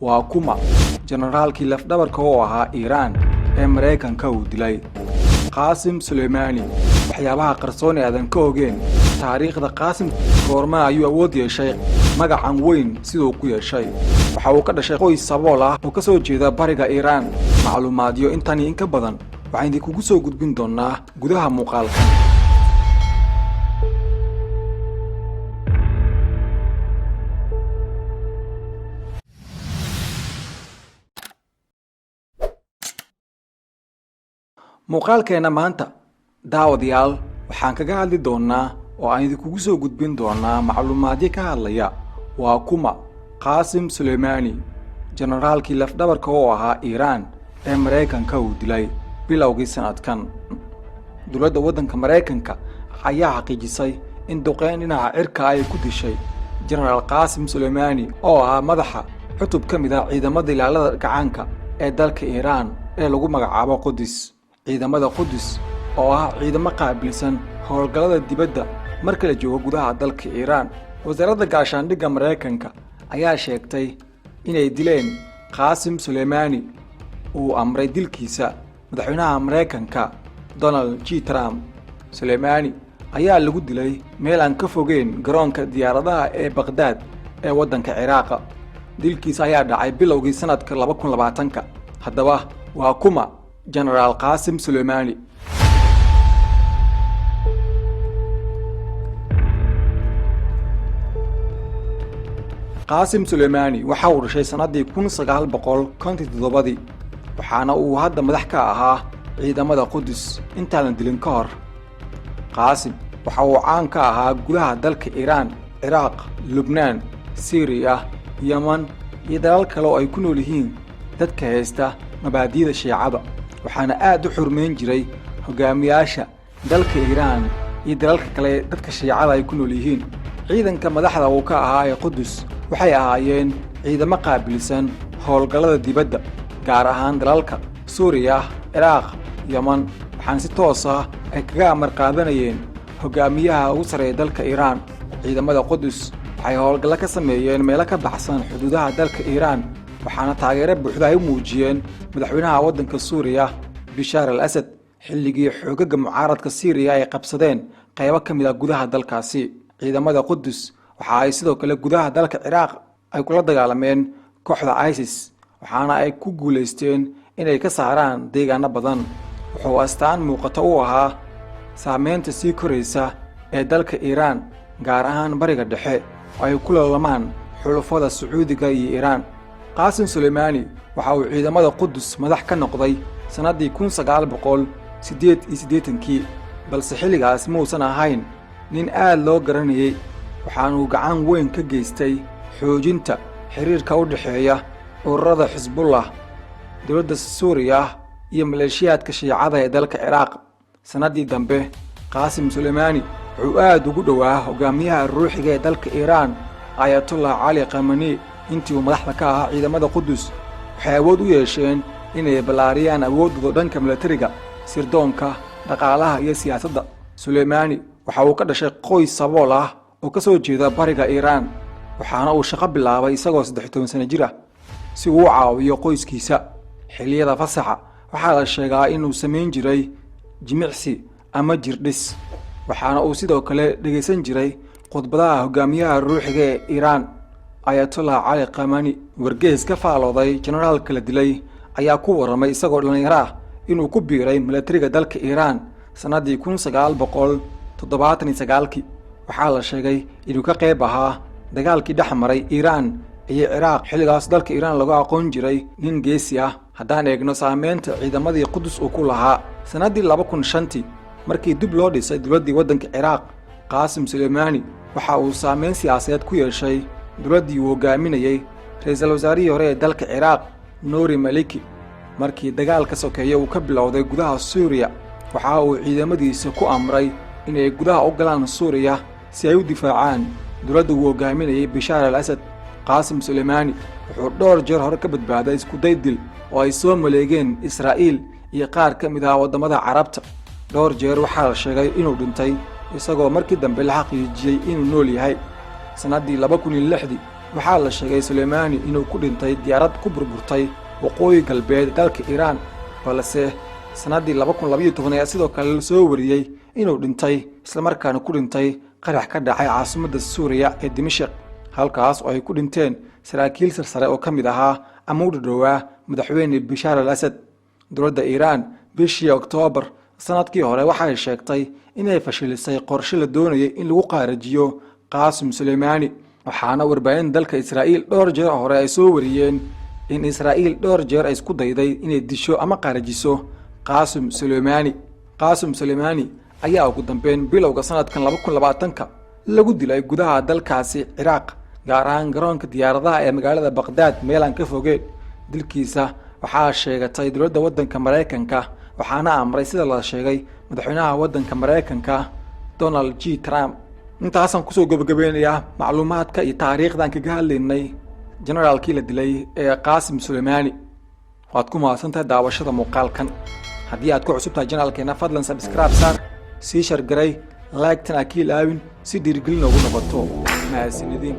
waa kuma generaalkii lafdhabarka oo ahaa Iiraan ee Mareykanka uu dilay Qaasim Suleymani. waxyaabaha qarsoon ee aadan ka ogeen taariikhda Qaasim goorma ayuu awood yeeshay magacan weyn sidoo ku yeeshay. waxa uu ka dhashay qoys sabool ah oo ka soo jeeda bariga Iiraan. macluumaadyo intan in ka badan waxaan idinku soo gudbin doonaa gudaha muuqaalka. muuqaalkeena maanta daawadayaal waxaan kaga hadli doonaa oo aan idinku soo gudbin doonaa macluumaadyo ka hadlaya waa kuma Qaasim Suleymani, generaalkii lafdhabarka oo ahaa Iiraan ee Mareykanka uu dilay bilowgii sanadkan. dowladda waddanka Mareykanka ayaa xaqiijisay in duqeyn dhinaca cirka ay ku dishay generaal Qaasim Suleymani oo ahaa madaxa cutub ka mid ah ciidamada ilaalada gacanka ee dalka Iiraan ee lagu magacaabo Qudus. ciidamada Qudus oo ah ciidamo qaabilsan howlgallada dibadda marka la joogo gudaha dalka Iiraan. wasaaradda gaashaandhigga Mareykanka ayaa sheegtay inay dileen Qaasim Suleymani uu amray dilkiisa madaxweynaha Mareykanka Donald J. Trump. Suleymani ayaa lagu dilay meel aan ka fogeyn garoonka diyaaradaha ee Baghdad ee waddanka Ciraaq. dilkiisa ayaa dhacay bilowgii sanadka 2020. haddaba waa kuma generaal Qaasim Suleymani. Qaasim Suleymani waxa uu dhashay sanadii 1957 waxaana uu hadda madax ka ahaa ciidamada Qudus intaan dilin ka hor. Qaasim waxa uu caan ka ahaa gudaha dalka Iiraan, Ciraaq, Lubnaan, Syria, Yemen iyo dalal kale oo ay ku nool yihiin dadka haysta mabaadi'da Shiicada. waxaana aad u xurmeyn jiray hogaamiyaasha dalka Iiraan iyo dalalka kale dadka Shiicada ay ku nool yihiin. ciidanka madaxda uu ka ahaa ee Qudus waxay ahaayeen ciidamo qaabilsan howlgallada dibadda gaar ahaan dalalka Suuriya, Ciraaq, Yemen. waxaan si toos ah ay kaga amar qaadanayeen hogaamiyaha ugu sareeya dalka Iiraan. ciidamada Qudus waxay howlgallo ka sameeyeen meelo ka baxsan xuduudaha dalka Iiraan waxaana taageero buuxda ay u muujiyeen madaxweynaha waddanka Suuriya Bashar al-Assad xilligii xoogagga mucaaradka Syria ay qabsadeen qaybo ka mid ah gudaha dalkaasi. ciidamada Qudus waxa ay sidoo kale gudaha dalka Ciraaq ay kula dagaalameen kooxda ISIS waxaana ay ku guuleysteen inay ka saaraan deegaano badan. wuxuu astaan muuqato u ahaa saameynta sii koraysa ee dalka Iiraan gaar ahaan bariga dhexe oo ay ku lalamaan xulafada Sacuudiga iyo Iiraan. Qaasim Suleymani waxa uu ciidamada Qudus madax ka noqday sanadii 1988 balse xilligaas muusan ahayn nin aad loo garanayay. waxaana uu gacan weyn ka geystay xoojinta xiriirka u dhexeeya ururada Xisbullah, dowladda Suuriya iyo maleeshiyaadka Shiicada ee dalka Ciraaq. sanadii dambe Qaasim Suleymani wuxuu aad ugu dhowaa hogaamiyaha ruuxiga ee dalka Iiraan Ayatollah Ali Khamenei. intii uu madaxda ka ahaa ciidamada Qudus waxay awood u yeesheen inay ballaariyaan awoodooda dhanka militariga, sirdoonka, dhaqaalaha iyo siyaasadda. Suleymani waxa uu ka dhashay qoys sabool ah oo ka soo jeeda bariga Iiraan waxaana uu shaqo bilaabay isagoo 13 sano jir ah si uu u caawiyo qoyskiisa. xilliyada fasaxa waxaa la sheegaa inuu samayn jiray jimicsi ama jirdhis waxaana uu sidoo kale dhegeysan jiray khudbadaha hogaamiyaha ruuxiga ee Iiraan Ayatollah Ali Khamenei. wargeys ka faalooday generaalka la dilay ayaa ku waramay isagoo dhalinyaro ah inuu ku biiray militariga dalka Iiraan sanadii 1979. waxaa la sheegay inuu ka qayb ahaa dagaalkii dhex maray Iiraan iyo Ciraaq. xilligaas dalka Iiraan lagu aqoon jiray nin geesi ah. haddaan eegno saameynta ciidamadii Qudus uu ku lahaa sanadii 2005 markii dib loo dhisay dowladdii waddanka Ciraaq, Qaasim Suleymani waxa uu saameyn siyaasadeed ku yeeshay dowladdii uu hogaaminayay ra'iisul wasaarihii hore ee dalka Ciraaq Nouri Maliki. markii dagaalka sokeeye uu ka bilowday gudaha Suuriya waxa uu ciidamadiisa ku amray inay gudaha u galaan Suuriya si ay u difaacaan dowladda uu hogaaminayay Bashar al-Assad. Qaasim Suleymani wuxuu dhowr jeer hore ka badbaaday isku day dil oo ay soo maleegeen Israa'iil iyo qaar ka mid ah wadamada Carabta. dhowr jeer waxaa la sheegay inuu dhintay isagoo markii dambe la xaqiijiyay inuu nool yahay. sanadii 2006 waxaa la sheegay Suleymaani inuu ku dhintay diyaarad ku burburtay waqooyi galbeed dalka Iiraan balse sanadii 2012 ayaa sidoo kale la soo wariyay inuu dhintay isla markaana ku dhintay qarax ka dhacay caasimadda Suuriya ee Dimashq halkaas oo ay ku dhinteen saraakiil sare oo kamid ahaa ama u dhawaa madaxweyne Bashar al-Assad dowladda Iiraan bishii Oktoobar sanadkii hore waxay sheegtay inay fashilisay qorshe la doonayay in lagu qaarajiyo Qaasim Suleymaani waxaana warbaahin dalka Israa'iil dhowr jeer hore ay soo wariyeen in Israa'iil dhowr jeer ay isku dayday inay disho ama qaarajiso Qaasim Suleymaani ayaa ugu dambeyn bilowga sanadkan 2020 lagu dilay gudaha dalkaasi Ciraaq gaar ahaan garoonka diyaaradaha ee magaalada Baghdad meel aan ka fogeyn dilkiisa waxaa sheegatay dowladda waddanka Mareykanka waxaana amray sida la sheegay madaxweynaha waddanka Mareykanka Donald J. Trump intaasan kusoo gabagabeynayaa macluumaadka iyo taariikhdan kaga hadlaynay generaalkii la dilay ee Qaasim Suleymaani waad ku mahadsantahay daawashada muuqaalkan haddii aad ku cusubtahay janaalkeena fadlan subscribe saar sii share garay like tan akiil aawin si dhiirigelin ugu noqoto mahadsanidin